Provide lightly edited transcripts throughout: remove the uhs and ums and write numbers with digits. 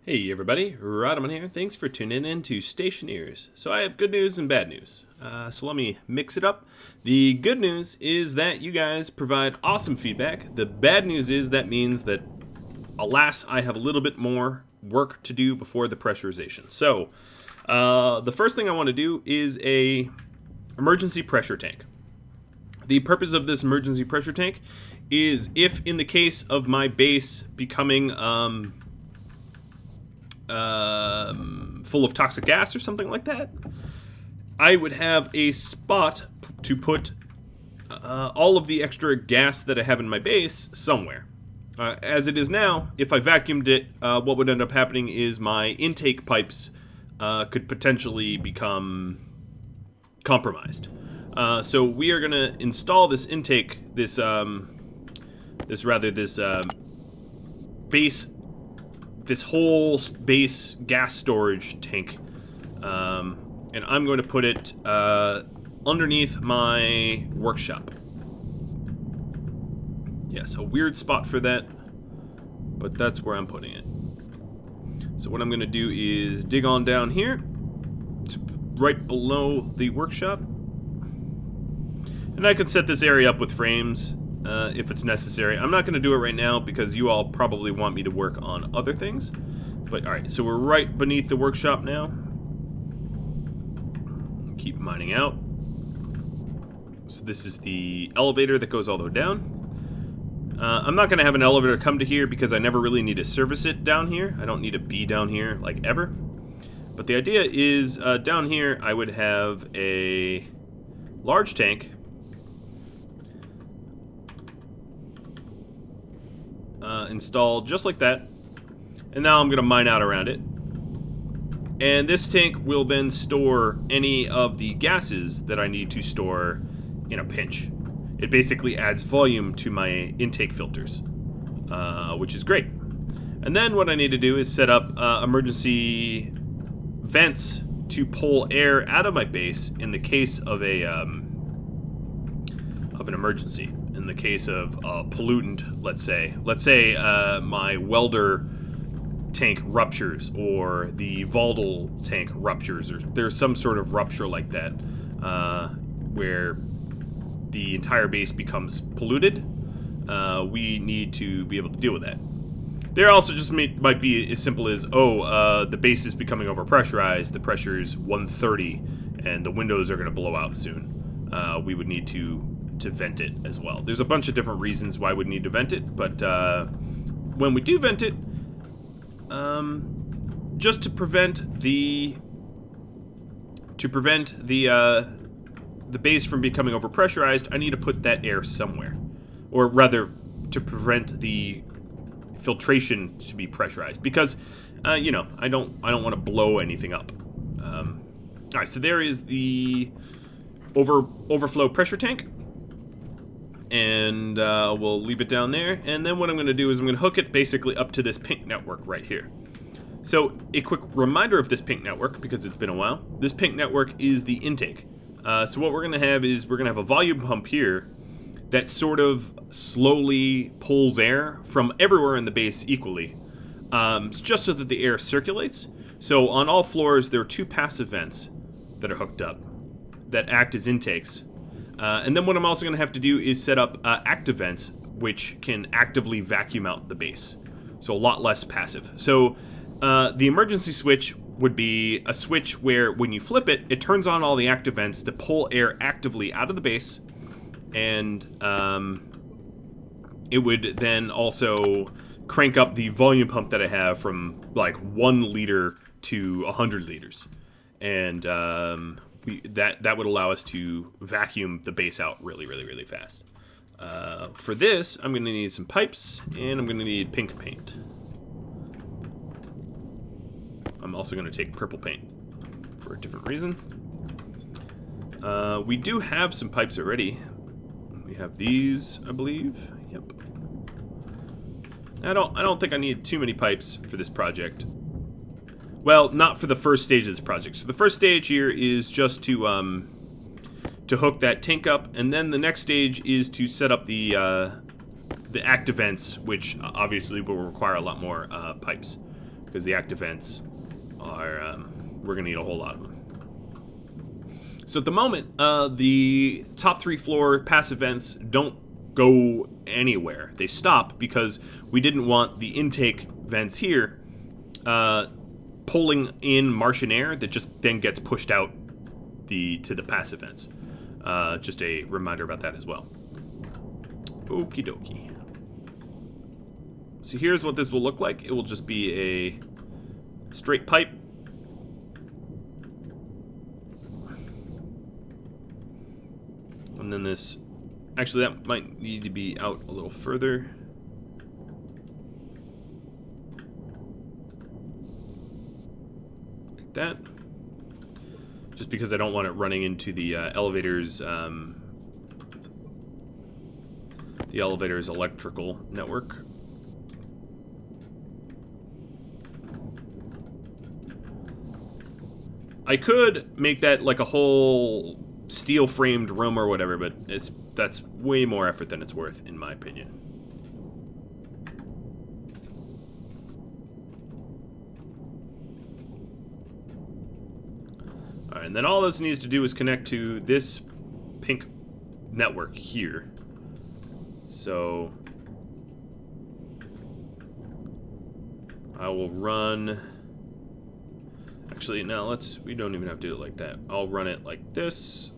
Hey everybody, Rhadamant here. Thanks for tuning in to Stationeers. So I have good news and bad news. So let me mix it up. The good news is that you guys provide awesome feedback. The bad news is that means that, alas, I have a little bit more work to do before the pressurization. So the first thing I want to do is a emergency pressure tank. The purpose of this emergency pressure tank is if in the case of my base becoming full of toxic gas or something like that, I would have a spot to put all of the extra gas that I have in my base somewhere. As it is now, if I vacuumed it, what would end up happening is my intake pipes could potentially become compromised. So we are going to install this intake, this base, this whole base gas storage tank, and I'm going to put it underneath my workshop. Yes, a weird spot for that, but that's where I'm putting it. So what I'm going to do is dig on down here, to right below the workshop, and I can set this area up with frames if it's necessary. I'm not going to do it right now because you all probably want me to work on other things. But alright, so we're right beneath the workshop now. Keep mining out. So this is the elevator that goes all the way down. I'm not going to have an elevator come to here because I never really need to service it down here. I don't need to be down here, like, ever. But the idea is, down here I would have a large tank installed just like that, and now I'm going to mine out around it, and this tank will then store any of the gases that I need to store in a pinch. It basically adds volume to my intake filters, which is great. And then what I need to do is set up emergency vents to pull air out of my base in the case of an emergency. In the case of a pollutant, let's say my welder tank ruptures, or the Voldal tank ruptures, or there's some sort of rupture like that, where the entire base becomes polluted. We need to be able to deal with that. There also just might be as simple as, the base is becoming overpressurized, the pressure is 130, and the windows are going to blow out soon. We would need to vent it as well. There's a bunch of different reasons why we'd need to vent it, but when we do vent it, just to prevent the base from becoming overpressurized, I need to put that air somewhere, or rather, to prevent the filtration to be pressurized, because I don't want to blow anything up. All right, so there is the overflow pressure tank. And we'll leave it down there, and then what I'm going to do is I'm going to hook it basically up to this pink network right here. So a quick reminder of this pink network, because it's been a while. This pink network is the intake. So what we're going to have is we're going to have a volume pump here that sort of slowly pulls air from everywhere in the base equally, just so that the air circulates. So on all floors there are two passive vents that are hooked up that act as intakes. And then what I'm also going to have to do is set up active vents, which can actively vacuum out the base. So a lot less passive. So the emergency switch would be a switch where when you flip it, it turns on all the active vents to pull air actively out of the base. And it would then also crank up the volume pump that I have from like 1 liter to 100 liters. And that would allow us to vacuum the base out really, really, really fast. For this, I'm going to need some pipes, and I'm going to need pink paint. I'm also going to take purple paint for a different reason. We do have some pipes already. We have these, I believe. Yep. I don't think I need too many pipes for this project. Well, not for the first stage of this project. So the first stage here is just to hook that tank up, and then the next stage is to set up the active vents, which obviously will require a lot more pipes. because the active vents are, we're going to need a whole lot of them. So at the moment, the top 3 floor passive vents don't go anywhere. They stop because we didn't want the intake vents here pulling in Martian air that just then gets pushed out to the passive vents. Just a reminder about that as well. Okie dokie. So here's what this will look like. It will just be a straight pipe. And then this, actually that might need to be out a little further. Like that. Just because I don't want it running into the elevator's electrical network. I could make that like a whole steel framed room or whatever, but that's way more effort than it's worth, in my opinion. Alright, and then all this needs to do is connect to this pink network here. So I will run, actually no, we don't even have to do it like that. I'll run it like this.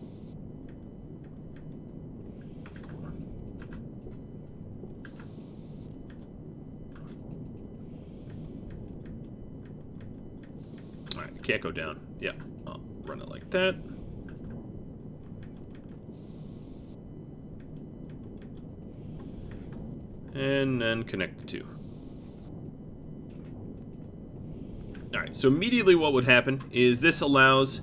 Alright, it can't go down. Yeah, I'll run it like that. And then connect the two. Alright, so immediately what would happen is this allows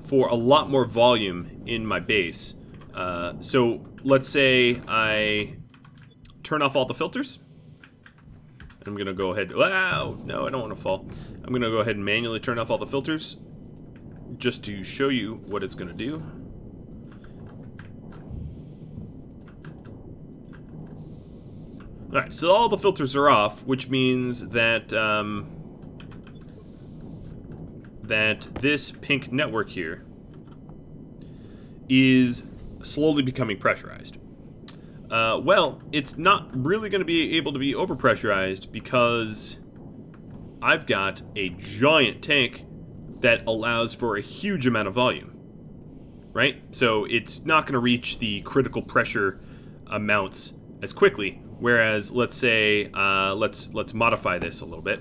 for a lot more volume in my base. So let's say I turn off all the filters. I'm going to go ahead... Wow! No, I don't want to fall. I'm going to go ahead and manually turn off all the filters just to show you what it's going to do. Alright, so all the filters are off, which means that that this pink network here is slowly becoming pressurized. Well, it's not really going to be able to be overpressurized because I've got a giant tank that allows for a huge amount of volume, right? So it's not going to reach the critical pressure amounts as quickly. Whereas, let's say, let's modify this a little bit.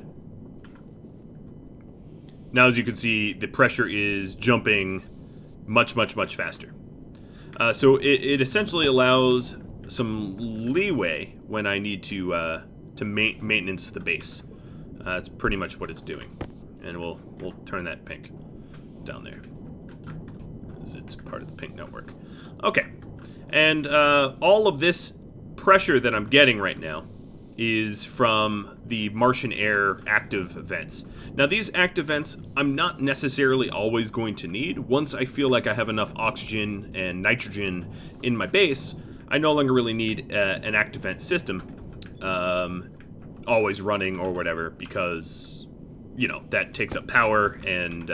Now, as you can see, the pressure is jumping much faster. So it essentially allows some leeway when I need to maintenance the base. That's pretty much what it's doing, and we'll turn that pink down there, as it's part of the pink network. Okay, and all of this pressure that I'm getting right now is from the Martian air active vents. Now these active vents I'm not necessarily always going to need. Once I feel like I have enough oxygen and nitrogen in my base, I no longer really need an active vent system always running or whatever, because, you know, that takes up power and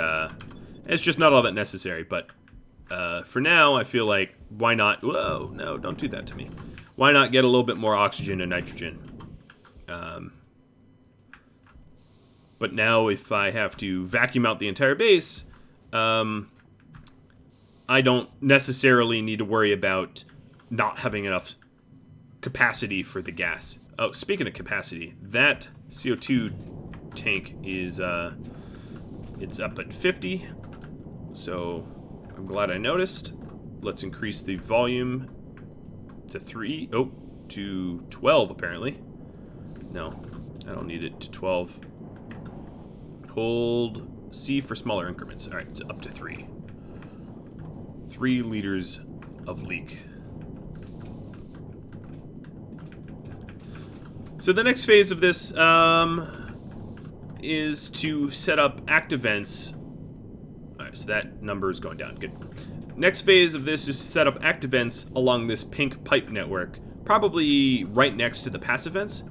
it's just not all that necessary. But for now I feel like, why not? Whoa, no, don't do that to me. Why not get a little bit more oxygen and nitrogen? But now if I have to vacuum out the entire base, I don't necessarily need to worry about not having enough capacity for the gas. Oh, speaking of capacity, that CO2 tank is, it's up at 50, so I'm glad I noticed. Let's increase the volume to 12 apparently. No, I don't need it to 12. Hold C for smaller increments. Alright, it's up to 3. 3 liters of leak. So the next phase of this is to set up active vents. Alright, so that number is going down. Good. Next phase of this is to set up active vents along this pink pipe network, probably right next to the passive vents.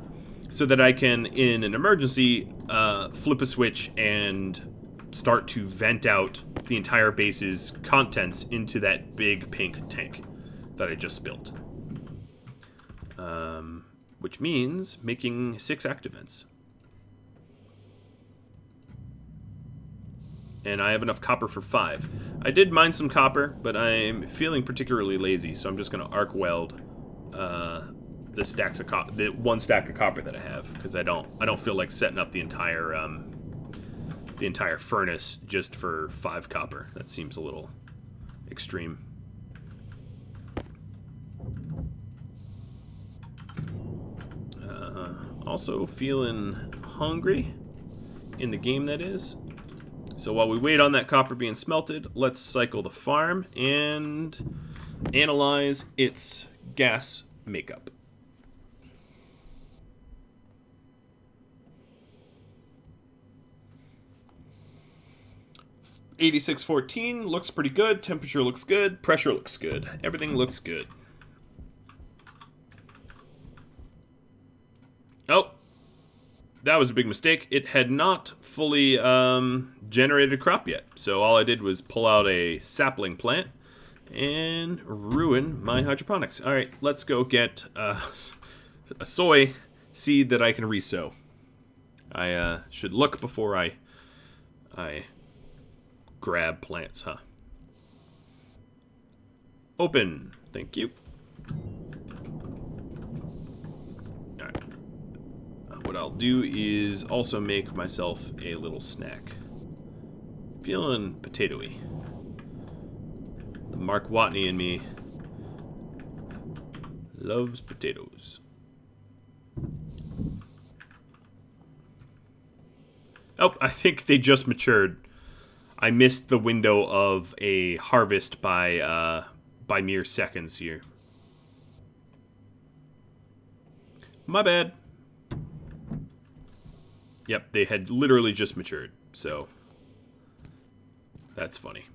so that I can, in an emergency, flip a switch and start to vent out the entire base's contents into that big pink tank that I just built. Which means making 6 active vents. And I have enough copper for 5. I did mine some copper, but I'm feeling particularly lazy, so I'm just going to arc weld the one stack of copper that I have, because I don't feel like setting up the entire furnace just for 5 copper. That seems a little extreme. Also feeling hungry in the game, that is. So while we wait on that copper being smelted, let's cycle the farm and analyze its gas makeup. $86.14 looks pretty good. Temperature looks good. Pressure looks good. Everything looks good. Oh, that was a big mistake. It had not fully generated a crop yet. So all I did was pull out a sapling plant and ruin my hydroponics. All right, let's go get a soy seed that I can resow. I should look before I grab plants, huh? Open. Thank you. What I'll do is also make myself a little snack. Feeling potatoey. The Mark Watney in me loves potatoes. Oh, I think they just matured. I missed the window of a harvest by mere seconds here. My bad. Yep, they had literally just matured, so that's funny.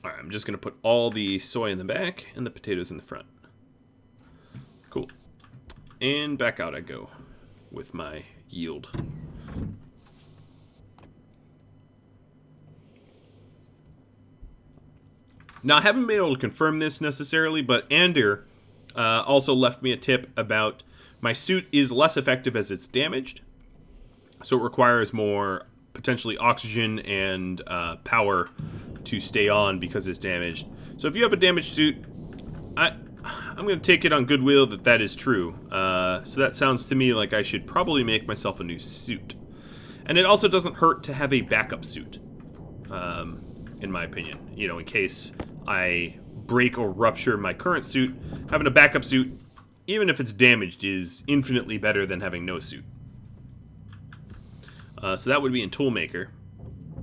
Alright, I'm just going to put all the soy in the back and the potatoes in the front. Cool. And back out I go with my yield. Now, I haven't been able to confirm this necessarily, but Ander also left me a tip about my suit is less effective as it's damaged, so it requires more potentially oxygen and power to stay on because it's damaged. So if you have a damaged suit, I'm going to take it on goodwill that that is true. So that sounds to me like I should probably make myself a new suit. And it also doesn't hurt to have a backup suit, in my opinion. You know, in case I break or rupture my current suit, having a backup suit, even if it's damaged, is infinitely better than having no suit. So that would be in Toolmaker.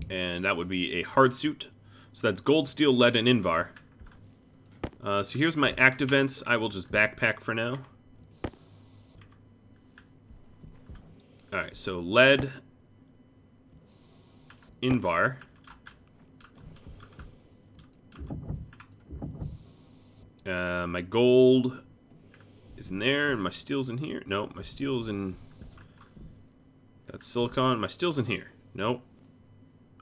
And that would be a hard suit. So that's gold, steel, lead, and Invar. So here's my active vents. I will just backpack for now. Alright, so lead, Invar. My gold is in there, and my steel's in here. No, my steel's in... That's silicon. My steel's in here. Nope.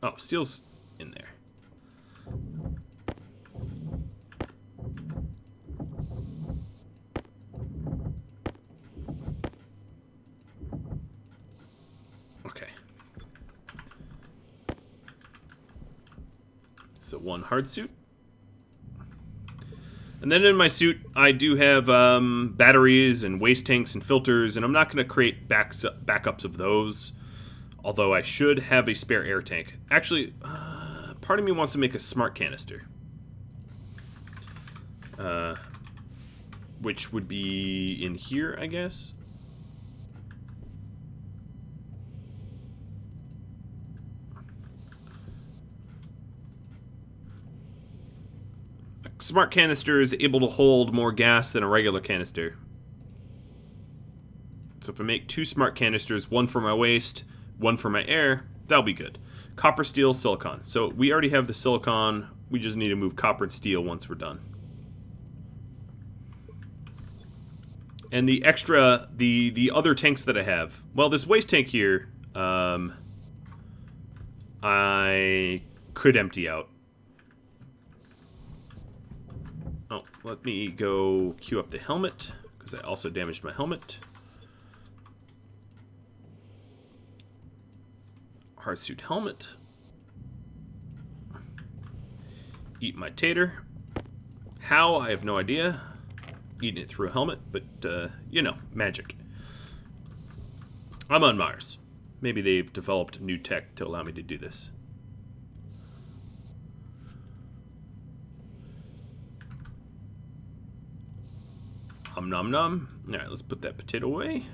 Oh, steel's in there. Okay. So one hard suit. And then in my suit, I do have batteries and waste tanks and filters, and I'm not going to create backups of those, although I should have a spare air tank. Actually, part of me wants to make a smart canister, which would be in here, I guess. Smart canister is able to hold more gas than a regular canister. So if I make 2 smart canisters, 1 for my waste, 1 for my air, that'll be good. Copper, steel, silicon. So we already have the silicon. We just need to move copper and steel once we're done. And the extra, the other tanks that I have, well, this waste tank here, I could empty out. Oh, let me go queue up the helmet, because I also damaged my helmet. Hardsuit helmet. Eat my tater. How? I have no idea. Eating it through a helmet, but, you know, magic. I'm on Mars. Maybe they've developed new tech to allow me to do this. Nom nom. Alright, let's put that potato away.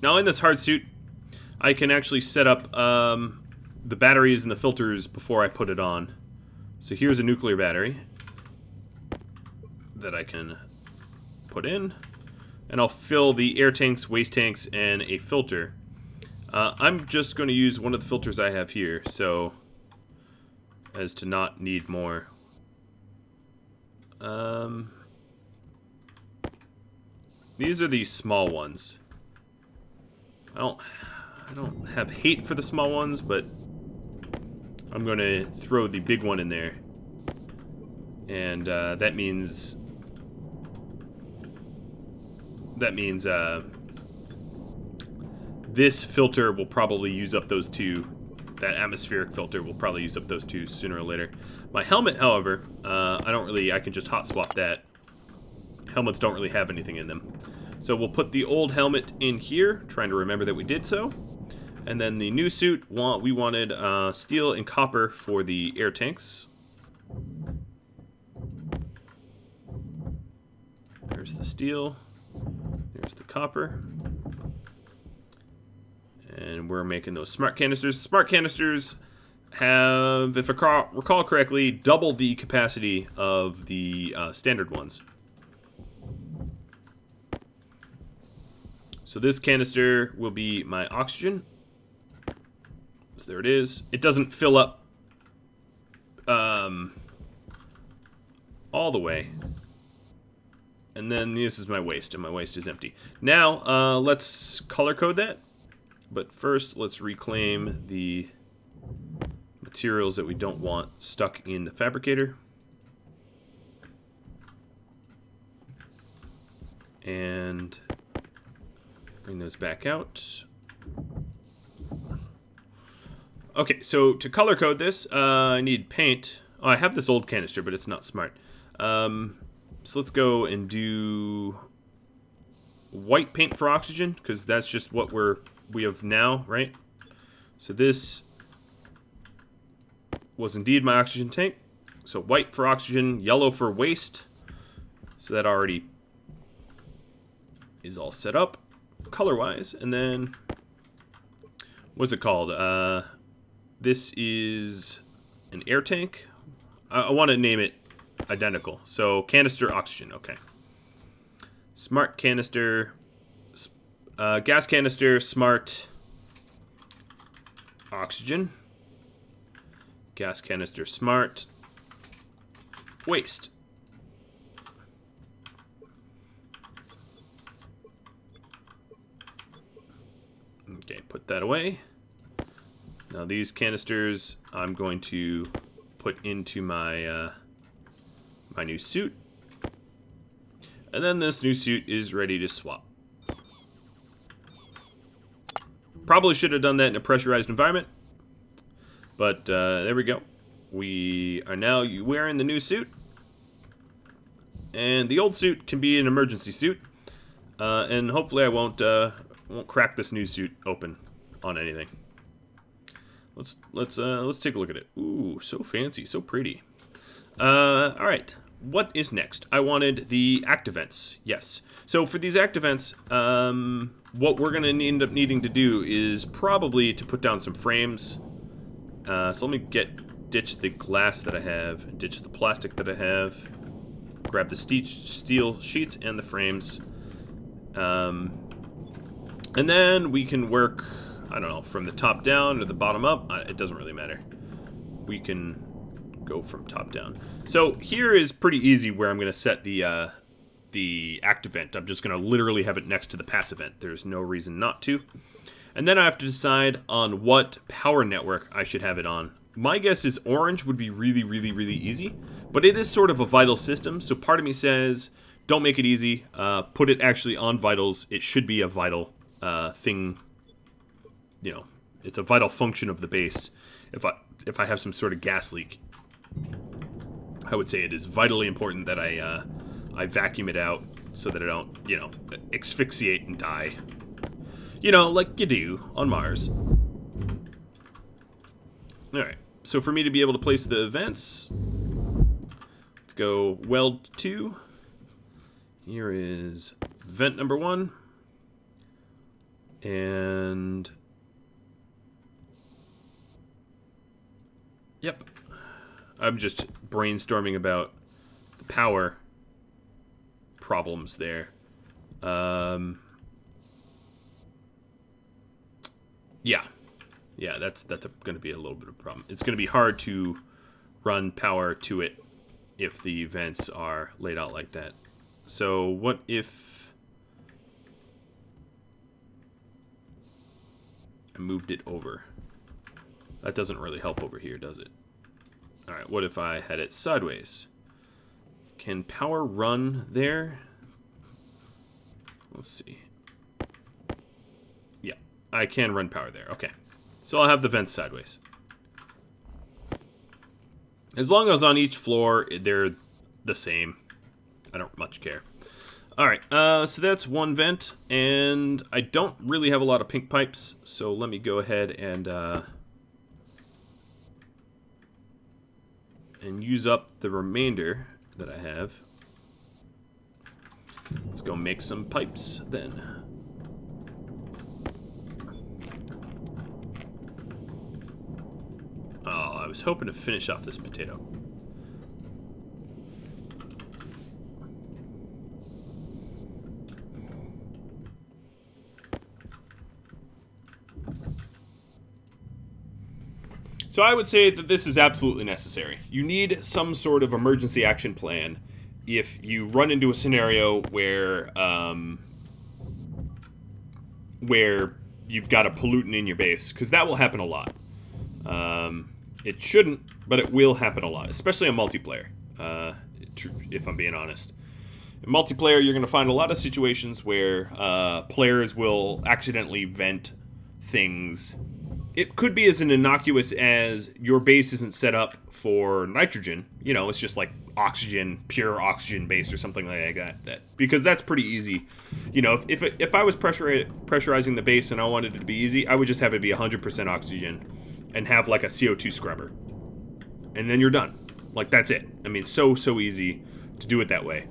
Now in this hard suit, I can actually set up the batteries and the filters before I put it on. So here's a nuclear battery that I can put in, and I'll fill the air tanks, waste tanks, and a filter. I'm just going to use one of the filters I have here, so as to not need more. These are the small ones. I don't have hate for the small ones, but I'm going to throw the big one in there. And that means this filter will probably use up those 2. That atmospheric filter will probably use up those 2 sooner or later. My helmet, however, I can just hot swap that. Helmets don't really have anything in them. So we'll put the old helmet in here, trying to remember that we did so. And then the new suit, we wanted steel and copper for the air tanks. There's the steel. There's the copper. And we're making those smart canisters. Smart canisters have, if I recall correctly, double the capacity of the standard ones. So this canister will be my oxygen. So there it is. It doesn't fill up all the way. And then this is my waste, and my waste is empty. Now, let's color code that. But first, let's reclaim the materials that we don't want stuck in the fabricator. And bring those back out. Okay, so to color code this, I need paint. Oh, I have this old canister, but it's not smart. So let's go and do white paint for oxygen, because that's just what we have now, right? So this was indeed my oxygen tank. So white for oxygen, yellow for waste. So that already is all set up color-wise. And then, what's it called? This is an air tank. I want to name it identical. So canister oxygen, okay. Smart canister, gas canister, smart oxygen. Gas canister, smart waste. Okay, put that away. Now these canisters I'm going to put into my my new suit. And then this new suit is ready to swap. Probably should have done that in a pressurized environment. But there we go. We are now wearing the new suit. And the old suit can be an emergency suit. And hopefully I won't crack this new suit open on anything. Let's take a look at it. Ooh, so fancy, so pretty. All right. What is next? I wanted the act events. Yes. So for these act events, what we're going to end up needing to do is probably to put down some frames. So let me get ditch the glass that I have, and ditch the plastic that I have. Grab the steel sheets and the frames. And then we can work, I don't know, from the top down or the bottom up. It doesn't really matter. We can go from top down. So here is pretty easy where I'm going to set the act event. I'm just going to literally have it next to the pass event. There's no reason not to. And then I have to decide on what power network I should have it on. My guess is orange would be really, really, really easy. But it is sort of a vital system, so part of me says, don't make it easy. Put it actually on vitals. It should be a vital thing. You know, it's a vital function of the base. If I have some sort of gas leak, I would say it is vitally important that I vacuum it out so that I don't, you know, asphyxiate and die. You know, like you do on Mars. Alright, so for me to be able to place the vents, let's go weld 2. Here is vent number 1. And yep. I'm just brainstorming about the power problems there. Yeah, that's going to be a little bit of a problem. It's going to be hard to run power to it if the vents are laid out like that. So what if I moved it over? That doesn't really help over here, does it? Alright, what if I had it sideways? Can power run there? Let's see. Yeah, I can run power there. Okay. So I'll have the vents sideways. As long as on each floor they're the same, I don't much care. Alright, so that's one vent, and I don't really have a lot of pink pipes, so let me go ahead and use up the remainder that I have. Let's go make some pipes then. Oh, I was hoping to finish off this potato. So I would say that this is absolutely necessary. You need some sort of emergency action plan if you run into a scenario where you've got a pollutant in your base, because that will happen a lot. It shouldn't, but it will happen a lot, especially in multiplayer, if I'm being honest. In multiplayer, you're going to find a lot of situations where players will accidentally vent things. It could be as innocuous as your base isn't set up for nitrogen. You know, it's just like oxygen, pure oxygen base or something like that. Because that's pretty easy. You know, if I was pressurizing the base and I wanted it to be easy, I would just have it be 100% oxygen and have like a CO2 scrubber. And then you're done. Like, that's it. I mean, so easy to do it that way.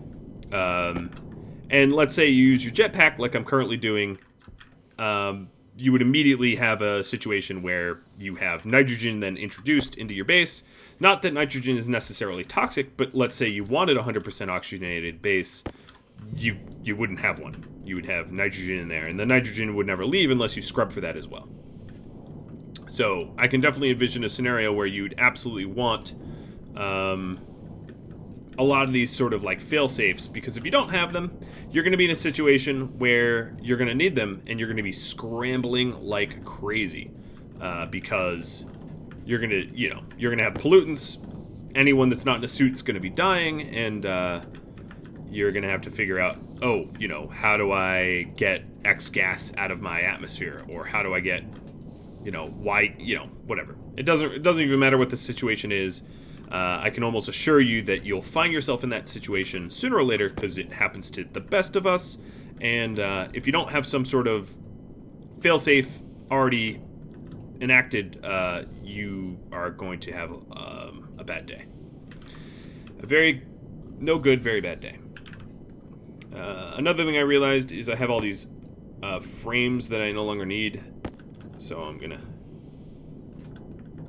And let's say you use your jetpack like I'm currently doing. You would immediately have a situation where you have nitrogen then introduced into your base. Not that nitrogen is necessarily toxic, but let's say you wanted a 100% oxygenated base, you wouldn't have one. You would have nitrogen in there, and the nitrogen would never leave unless you scrub for that as well. So I can definitely envision a scenario where you'd absolutely want a lot of these sort of like fail-safes, because if you don't have them, you're going to be in a situation where you're going to need them, and you're going to be scrambling like crazy, because you're going to, you know, you're going to have pollutants. Anyone that's not in a suit is going to be dying, and you're going to have to figure out, oh, you know, how do I get X gas out of my atmosphere, or how do I get, you know, why, you know, whatever. It doesn't even matter what the situation is. I can almost assure you that you'll find yourself in that situation sooner or later, because it happens to the best of us. And if you don't have some sort of failsafe already enacted, you are going to have a bad day. A very no good, very bad day. Another thing I realized is I have all these frames that I no longer need. So I'm going to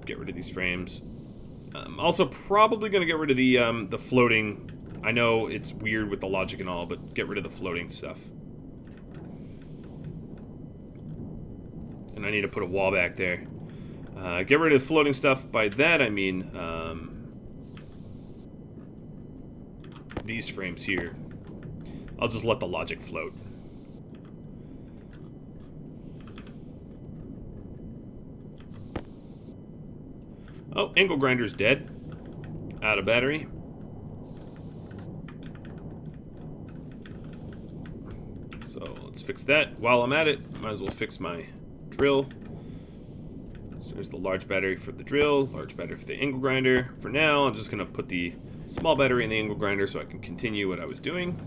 get rid of these frames. I'm also probably going to get rid of the floating. I know it's weird with the logic and all, but get rid of the floating stuff. And I need to put a wall back there. Get rid of the floating stuff. By that I mean these frames here. I'll just let the logic float. Oh, angle grinder's dead. Out of battery. So let's fix that. While I'm at it, might as well fix my drill. So there's the large battery for the drill, large battery for the angle grinder. For now, I'm just going to put the small battery in the angle grinder so I can continue what I was doing.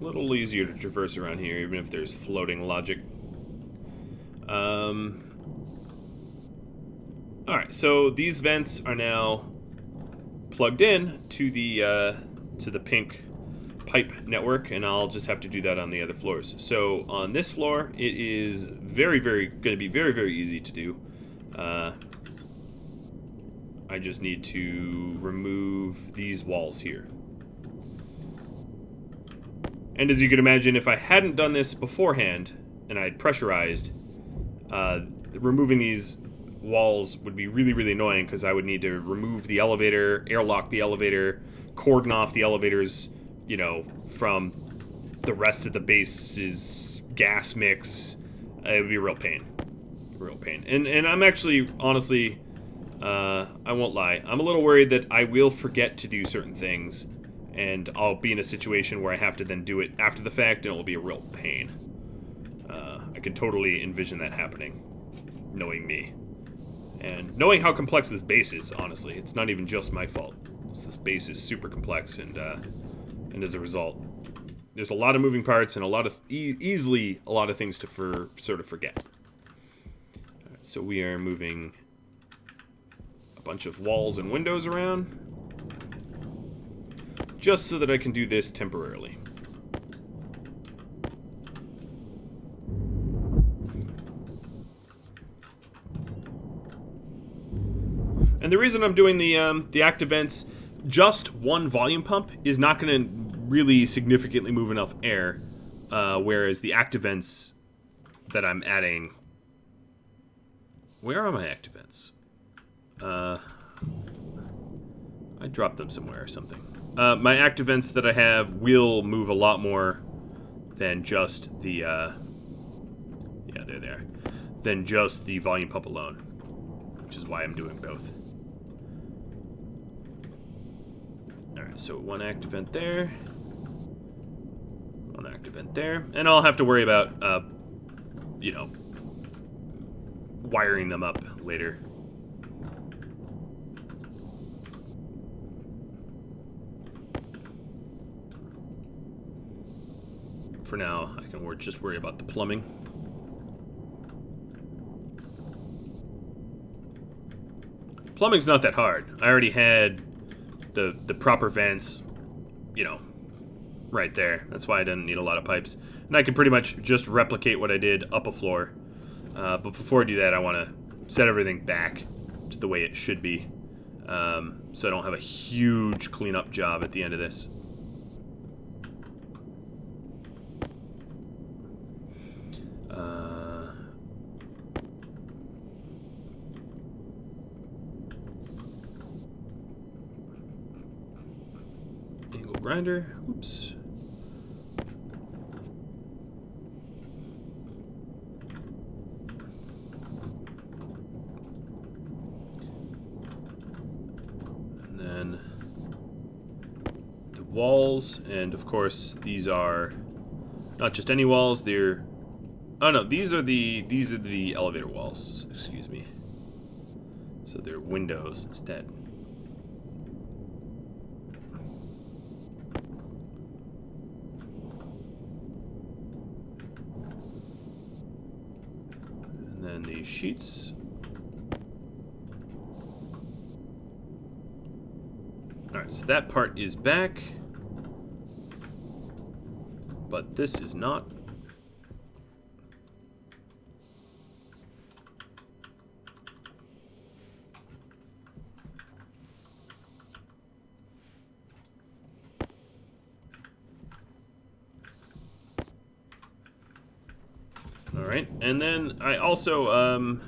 A little easier to traverse around here, even if there's floating logic. Alright, so these vents are now plugged in to the pink pipe network, and I'll just have to do that on the other floors. So on this floor, it is going to be very easy to do. I just need to remove these walls here. And as you can imagine, if I hadn't done this beforehand and I'd pressurized, removing these walls would be really annoying, because I would need to remove the elevator, airlock the elevator, cordon off the elevators, you know, from the rest of the base's gas mix. It would be a real pain. And I'm actually, honestly, I won't lie, I'm a little worried that I will forget to do certain things, and I'll be in a situation where I have to then do it after the fact, and it will be a real pain. I can totally envision that happening, knowing me. And knowing how complex this base is, honestly. It's not even just my fault. This base is super complex, and as a result, there's a lot of moving parts and a lot of easily a lot of things to sort of forget. Right, so we are moving a bunch of walls and windows around, just so that I can do this temporarily. And the reason I'm doing the active vents, just one volume pump is not going to really significantly move enough air, whereas the active vents that I'm adding... Where are my active vents? I dropped them somewhere or something. My active vents that I have will move a lot more than just the... yeah, they're there. Than just the volume pump alone, which is why I'm doing both. Alright, so one active vent there. One active vent there. And I'll have to worry about, you know, wiring them up later. For now, I can just worry about the plumbing. Plumbing's not that hard. I already had the proper vents, you know, right there. That's why I didn't need a lot of pipes. And I can pretty much just replicate what I did up a floor. But before I do that, I want to set everything back to the way it should be, so I don't have a huge cleanup job at the end of this. Grinder. Oops. And then the walls, and of course these are not just any walls, they're... Oh no, these are the elevator walls, excuse me. So they're windows instead. And these sheets. Alright, so that part is back. but this is not. Alright, and then I also,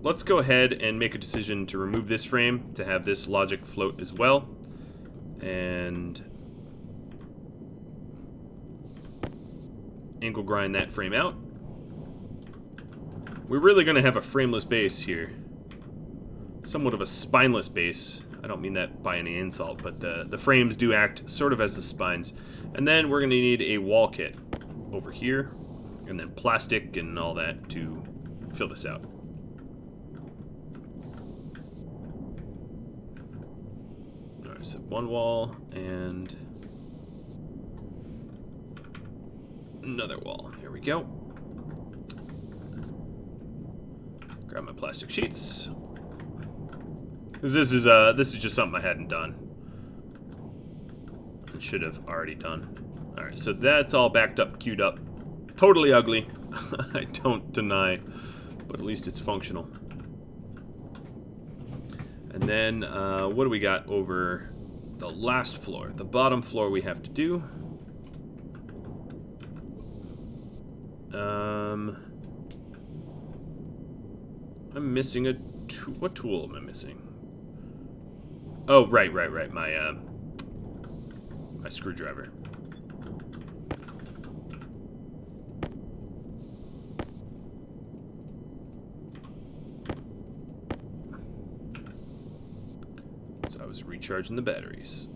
let's go ahead and make a decision to remove this frame to have this logic float as well. And angle grind that frame out. We're really going to have a frameless base here. Somewhat of a spineless base. I don't mean that by any insult, but the frames do act sort of as the spines. And then we're going to need a wall kit over here, and then plastic and all that to fill this out. Alright, so one wall and another wall. There we go. Grab my plastic sheets. Because this is just something I hadn't done. I should have already done. Alright, so that's all backed up, queued up. Totally ugly. I don't deny. But at least it's functional. And then, what do we got over the last floor? The bottom floor we have to do. I'm missing a tool. What tool am I missing? Oh, right. My screwdriver. So I was recharging the batteries.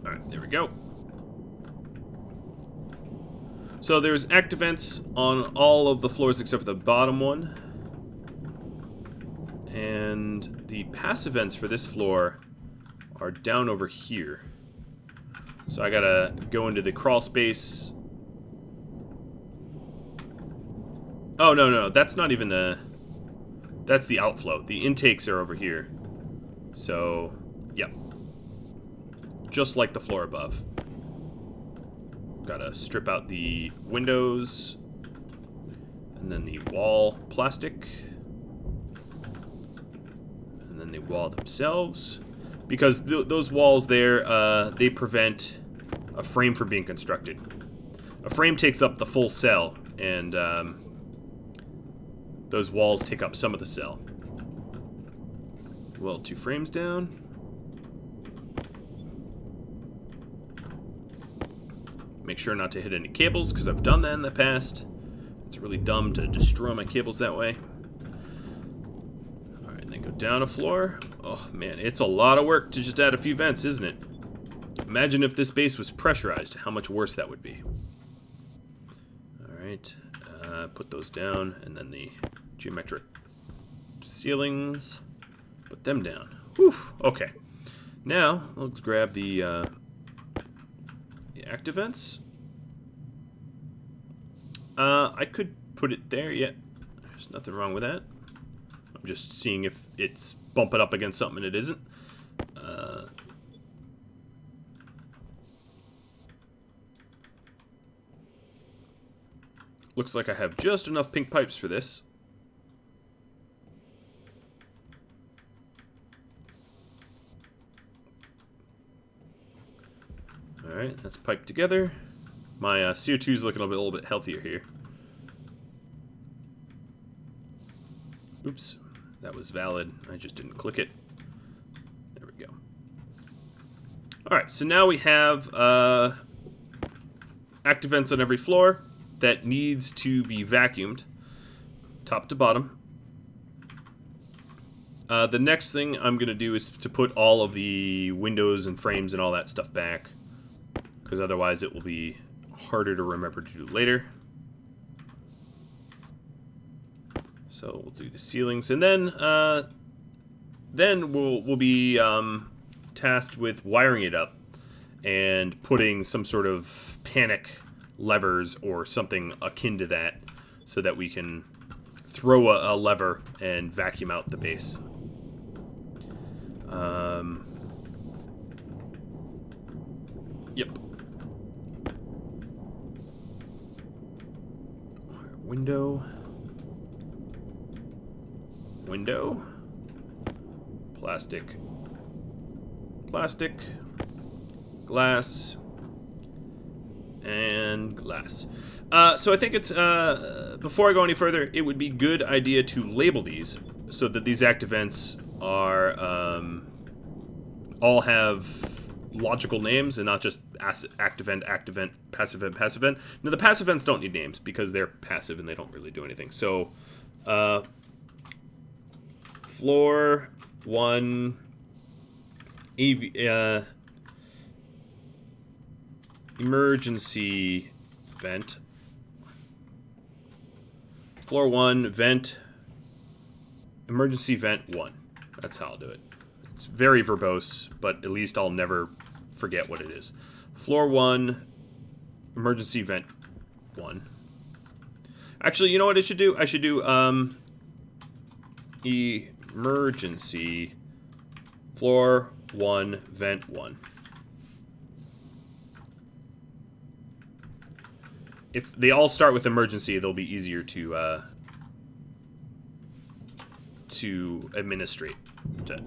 Alright, there we go. So there's active vents on all of the floors except for the bottom one. And the passive vents for this floor are down over here. So I gotta go into the crawl space. Oh, no, that's not even the... That's the outflow. The intakes are over here. So, yep. Just like the floor above. Gotta strip out the windows. And then the wall plastic. And then the wall themselves. Because those walls there, they prevent a frame from being constructed. A frame takes up the full cell, and those walls take up some of the cell. Well, 2 frames down. Make sure not to hit any cables, because I've done that in the past. It's really dumb to destroy my cables that way. Alright, and then go down a floor. Oh, man, it's a lot of work to just add a few vents, isn't it? Imagine if this base was pressurized, how much worse that would be. Alright, put those down, and then the geometric ceilings, put them down. Whew, okay. Now, let's grab the active vents. I could put it there, yeah. There's nothing wrong with that. I'm just seeing if it's bumping up against something and it isn't. Looks like I have just enough pink pipes for this. Alright, that's piped together. My CO2 is looking a little bit healthier here. Oops, that was valid. I just didn't click it. There we go. Alright, so now we have active vents on every floor that needs to be vacuumed, top to bottom. The next thing I'm going to do is to put all of the windows and frames and all that stuff back, because otherwise it will be harder to remember to do later. So we'll do the ceilings, and then we'll be tasked with wiring it up and putting some sort of panic levers or something akin to that, so that we can throw a lever and vacuum out the base. Window. Window. Plastic. Plastic. Glass. And glass. So I think it's, before I go any further, it would be a good idea to label these so that these act events are, all have logical names and not just act event, passive event, passive event. Now, the passive events don't need names because they're passive and they don't really do anything. So, floor 1, emergency vent. Floor 1, vent, emergency vent 1. That's how I'll do it. It's very verbose, but at least I'll never forget what it is. Floor 1, emergency vent 1. Actually, you know what I should do? I should do emergency floor 1, vent 1. If they all start with emergency, they'll be easier to administrate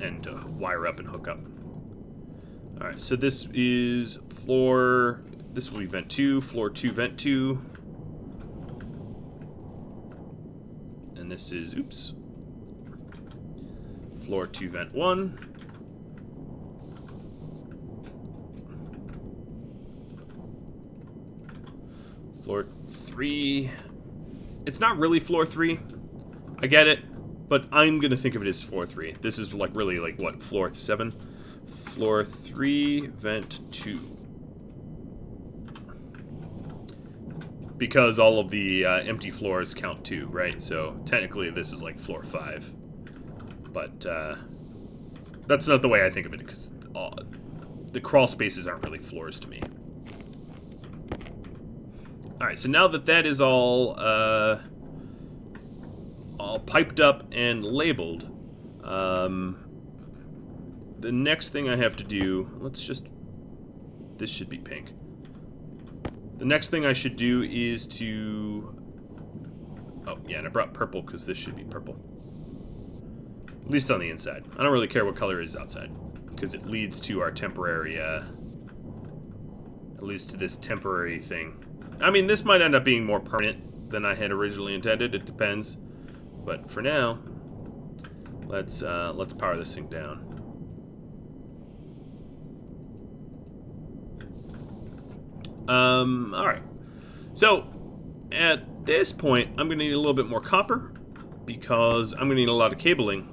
and to wire up and hook up. All right, so this is floor. This will be vent 2, floor 2, vent 2, and this is floor 2, vent 1. Floor 3. It's not really floor 3. I get it, but I'm gonna think of it as floor 3. This is like really like what, floor 7? Floor 3, vent 2. Because all of the empty floors count 2, right? So technically this is like floor 5. But that's not the way I think of it, because the crawl spaces aren't really floors to me. Alright, so now that that is all piped up and labeled, the next thing I have to do, this should be pink. The next thing I should do is to, oh yeah, and I brought purple because this should be purple. At least on the inside. I don't really care what color it is outside, because it leads to our temporary, it leads to this temporary thing. I mean, this might end up being more permanent than I had originally intended. It depends. But for now, let's power this thing down. All right. So at this point, I'm going to need a little bit more copper because I'm going to need a lot of cabling.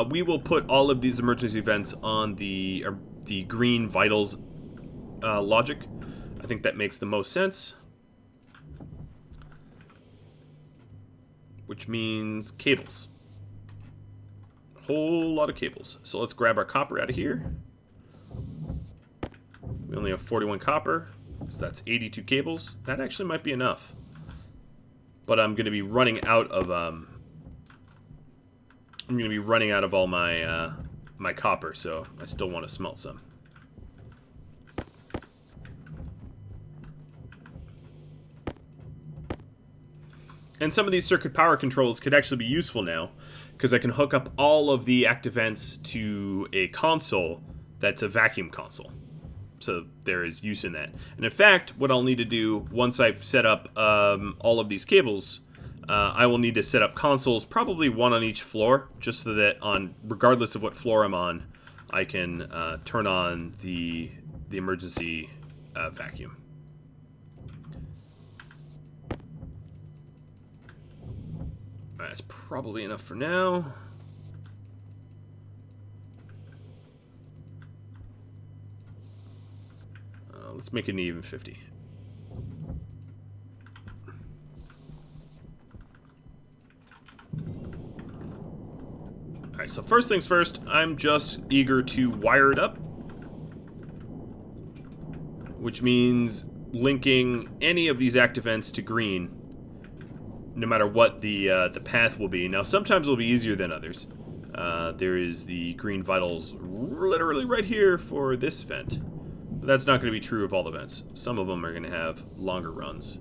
We will put all of these emergency vents on the green vitals logic. I think that makes the most sense. Which means cables. A whole lot of cables. So let's grab our copper out of here. We only have 41 copper, so that's 82 cables. That actually might be enough. But I'm going to be running out of all my my copper, so I still want to smelt some. And some of these circuit power controls could actually be useful now, because I can hook up all of the active vents to a console that's a vacuum console. So there is use in that. And in fact, what I'll need to do once I've set up all of these cables, I will need to set up consoles, probably one on each floor, just so that regardless of what floor I'm on, I can turn on the emergency vacuum. That's probably enough for now. Let's make it an even 50. Alright, so first things first, I'm just eager to wire it up. Which means linking any of these active vents to green, no matter what the path will be. Now, sometimes it'll be easier than others. There is the green vitals literally right here for this vent. But that's not going to be true of all the vents. Some of them are going to have longer runs.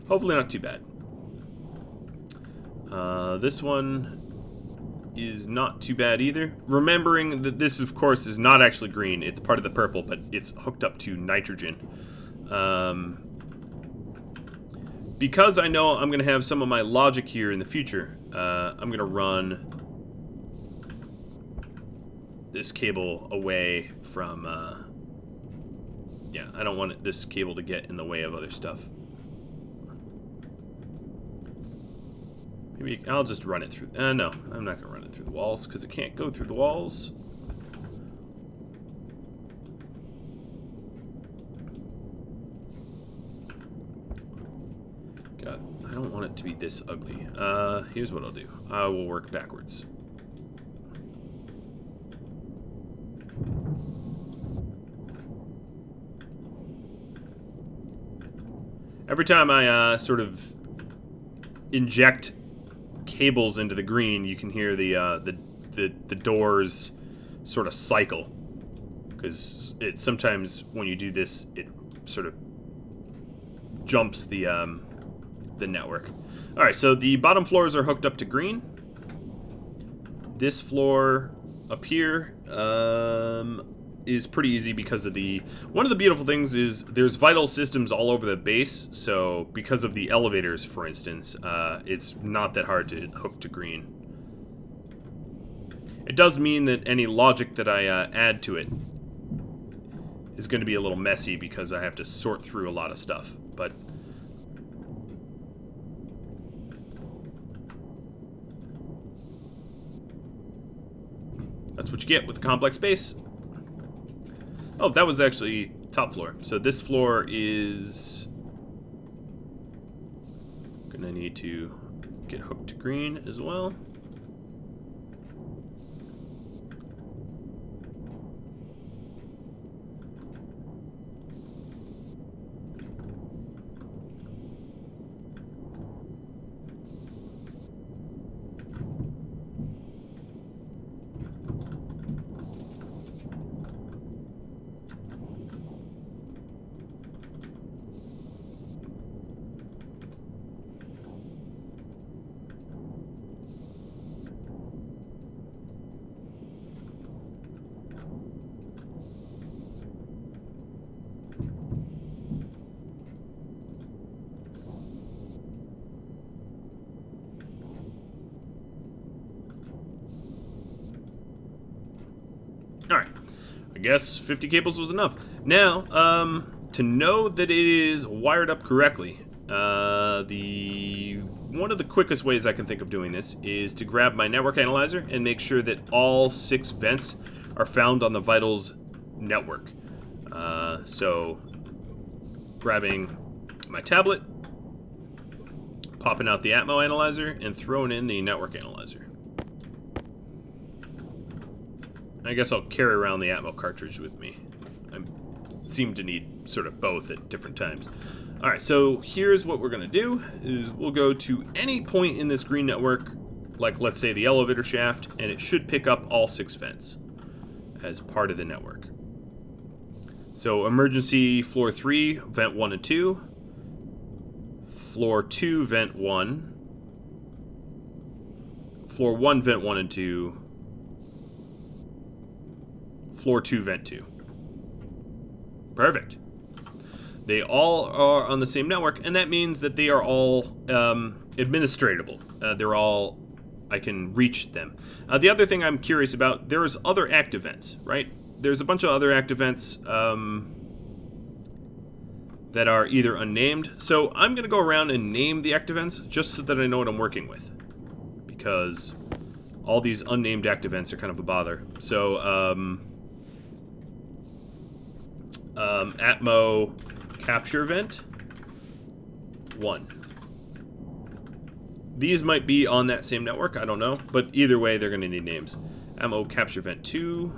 Hopefully not too bad. This one is not too bad either. Remembering that this, of course, is not actually green. It's part of the purple, but it's hooked up to nitrogen. Because I know I'm going to have some of my logic here in the future, I'm going to run this cable away from... yeah, I don't want this cable to get in the way of other stuff. Maybe I'll just run it through... no, I'm not going to run it through the walls, because it can't go through the walls. God, I don't want it to be this ugly. Here's what I'll do. I will work backwards. Every time I sort of inject cables into the green, you can hear the doors sort of cycle, because it sometimes when you do this, it sort of jumps the network. All right, so the bottom floors are hooked up to green. This floor up here is pretty easy because of one of the beautiful things is there's vital systems all over the base, so because of the elevators, for instance, it's not that hard to hook to green. It does mean that any logic that I add to it is going to be a little messy because I have to sort through a lot of stuff, but that's what you get with the complex base. Oh, that was actually top floor. So this floor is gonna need to get hooked to green as well. Alright, I guess 50 cables was enough. Now, to know that it is wired up correctly, one of the quickest ways I can think of doing this is to grab my network analyzer and make sure that all 6 vents are found on the vitals network. So, grabbing my tablet, popping out the Atmo analyzer, and throwing in the network analyzer. I guess I'll carry around the Atmo cartridge with me. I seem to need sort of both at different times. Alright, so here's what we're going to do, is we'll go to any point in this green network, like let's say the elevator shaft, and it should pick up all 6 vents as part of the network. So emergency floor 3, vent 1 and 2. Floor 2, vent 1. Floor 1, vent 1 and 2. Floor 2, vent 2. Perfect. They all are on the same network, and that means that they are all administratable. They're all... I can reach them. The other thing I'm curious about, there's other active vents, right? There's a bunch of other active vents that are either unnamed. So I'm going to go around and name the active vents just so that I know what I'm working with. Because all these unnamed active vents are kind of a bother. So, Atmo capture vent 1. These might be on that same network, I don't know, but either way they're going to need names. Atmo capture vent 2,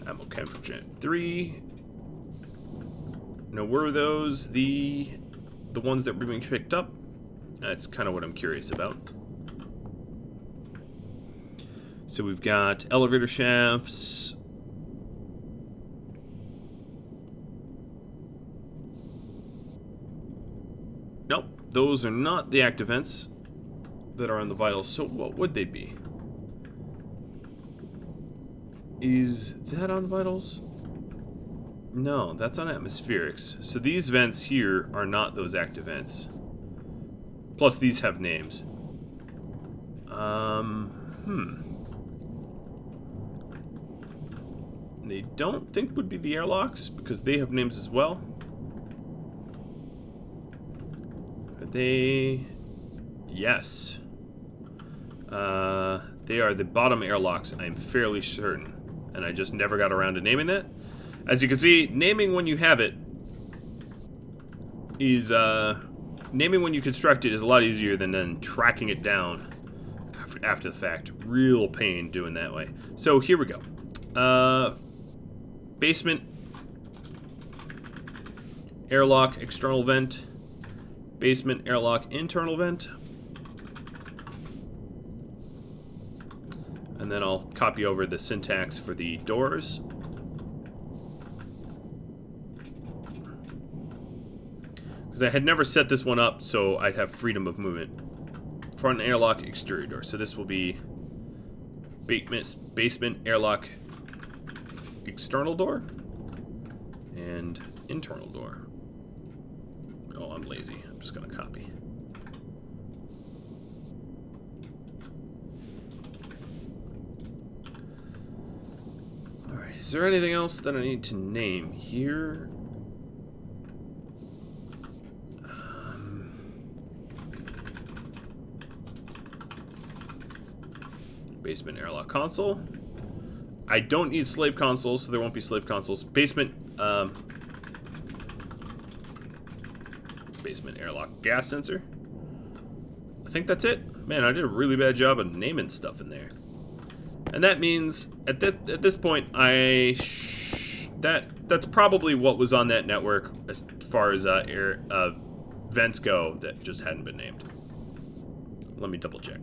Atmo capture vent 3. Now were those the ones that were being picked up? That's kind of what I'm curious about. So we've got elevator shafts. Nope, those are not the active vents. that are on the vitals. So what would they be? Is that on vitals? No, that's on atmospherics. So these vents here are not those active vents. Plus these have names. They don't think would be the airlocks because they have names as well. Are they? Yes. They are the bottom airlocks, I'm fairly certain. And I just never got around to naming that. As you can see, naming when you have it is, naming when you construct it is a lot easier than then tracking it down after the fact. Real pain doing that way. So here we go. Basement, airlock, external vent, basement, airlock, internal vent. And then I'll copy over the syntax for the doors. Because I had never set this one up so I'd have freedom of movement. Front airlock, exterior door. So this will be basement, airlock, external door, and internal door. Oh, I'm lazy. I'm just going to copy. Is there anything else that I need to name here? Basement airlock console. I don't need slave consoles, so there won't be slave consoles. Basement airlock gas sensor. I think that's it. Man, I did a really bad job of naming stuff in there. And that means at this point, that's probably what was on that network as far as vents go that just hadn't been named. Let me double check.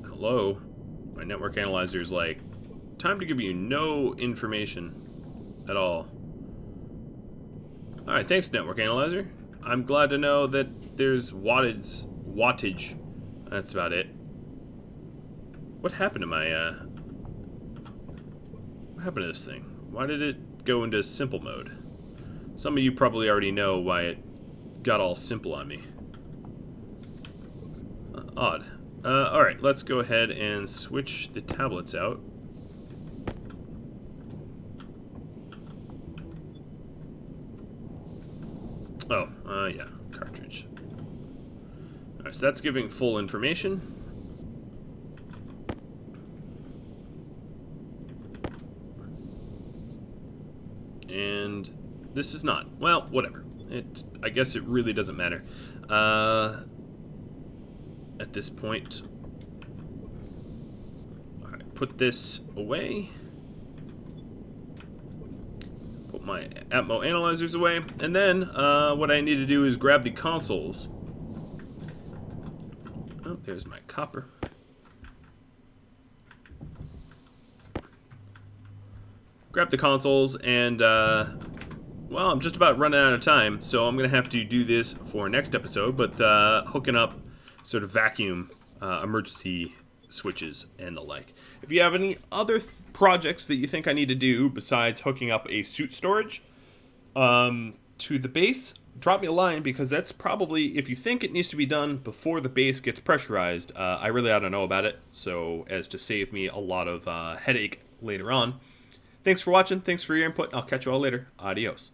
Hello, my network analyzer is like, time to give you no information at all. Alright, thanks, Network Analyzer. I'm glad to know that there's wattage. That's about it. What happened to my, what happened to this thing? Why did it go into simple mode? Some of you probably already know why it got all simple on me. Odd. Alright, let's go ahead and switch the tablets out. Oh, yeah, cartridge. Alright, so that's giving full information. And this is not. Well, whatever. I guess it really doesn't matter. At this point. Alright, put this away. Put my Atmo analyzers away. And then, what I need to do is grab the consoles. Oh, there's my copper. Grab the consoles and, well, I'm just about running out of time, so I'm going to have to do this for next episode, but hooking up sort of vacuum emergency switches and the like. If you have any other projects that you think I need to do besides hooking up a suit storage to the base, drop me a line, because that's probably, if you think it needs to be done before the base gets pressurized, I really ought to know about it, so as to save me a lot of headache later on. Thanks for watching, thanks for your input, I'll catch you all later. Adios.